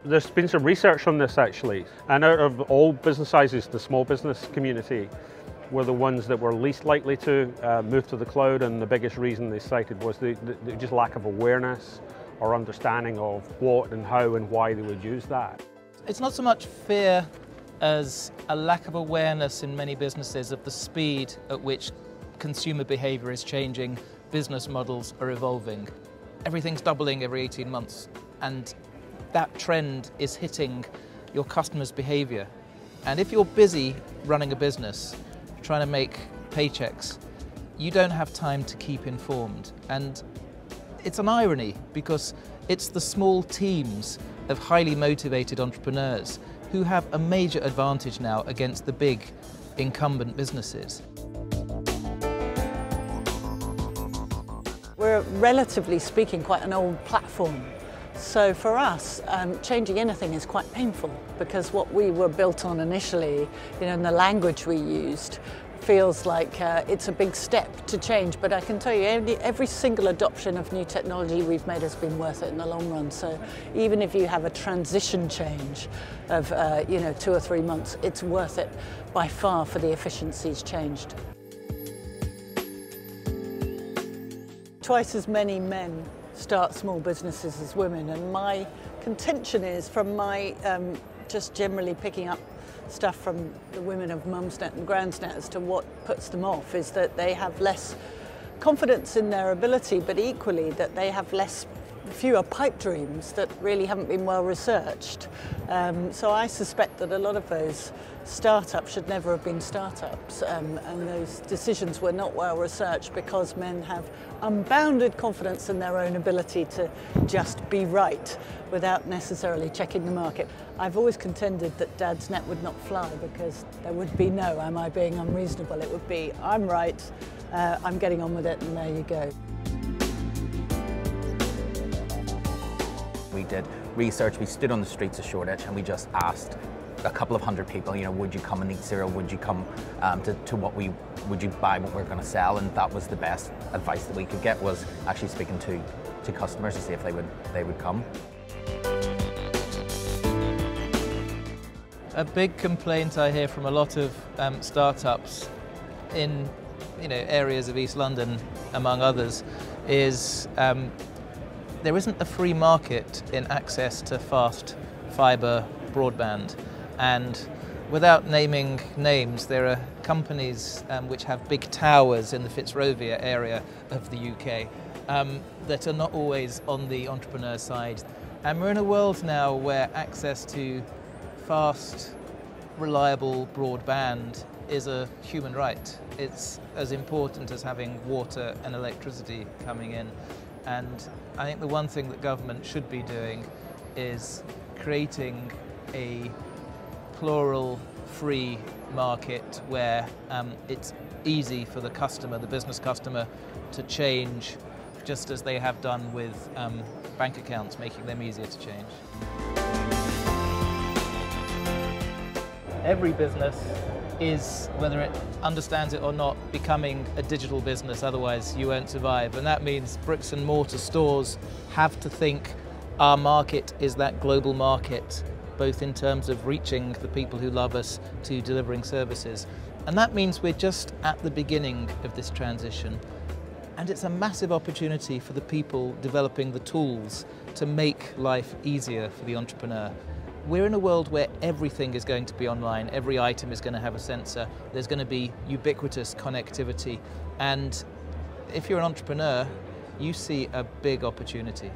There's been some research on this actually, and out of all business sizes, the small business community were the ones that were least likely to move to the cloud, and the biggest reason they cited was the just lack of awareness or understanding of what and how and why they would use that. It's not so much fear as a lack of awareness in many businesses of the speed at which consumer behaviour is changing, business models are evolving. Everything's doubling every 18 months, and that trend is hitting your customers' behaviour. And if you're busy running a business, trying to make paychecks, you don't have time to keep informed. And it's an irony, because it's the small teams of highly motivated entrepreneurs who have a major advantage now against the big incumbent businesses. We're, relatively speaking, quite an old platform. So for us, changing anything is quite painful, because what we were built on initially, and the language we used, feels like it's a big step to change. But I can tell you, every single adoption of new technology we've made has been worth it in the long run. So even if you have a transition change of 2 or 3 months, it's worth it by far for the efficiencies changed. Twice as many men start small businesses as women, and my contention is, from my just generally picking up stuff from the women of Mumsnet and Groundsnet as to what puts them off, is that they have less confidence in their ability, but equally that they have fewer pipe dreams that really haven't been well researched. So I suspect that a lot of those startups should never have been startups, and those decisions were not well researched, because men have unbounded confidence in their own ability to just be right without necessarily checking the market. I've always contended that Dad's net would not fly, because there would be no "am I being unreasonable?" It would be "I'm right, I'm getting on with it, and there you go." We did research, we stood on the streets of Shoreditch, and we just asked a couple of hundred people, would you come and eat Xero? Would you come would you buy what we're going to sell? And that was the best advice that we could get, was actually speaking to customers to see if they would come. A big complaint I hear from a lot of startups in areas of East London, among others, is there isn't a free market in access to fast fibre broadband. And without naming names, there are companies which have big towers in the Fitzrovia area of the UK that are not always on the entrepreneur side. And we're in a world now where access to fast, reliable broadband is a human right. It's as important as having water and electricity coming in. And I think the one thing that government should be doing is creating a plural, free market where it's easy for the customer, the business customer, to change, just as they have done with bank accounts, making them easier to change. Every business is, whether it understands it or not, becoming a digital business, otherwise you won't survive. And that means bricks and mortar stores have to think our market is that global market, both in terms of reaching the people who love us to delivering services. And that means we're just at the beginning of this transition. And it's a massive opportunity for the people developing the tools to make life easier for the entrepreneur. We're in a world where everything is going to be online, every item is going to have a sensor, there's going to be ubiquitous connectivity. And if you're an entrepreneur, you see a big opportunity.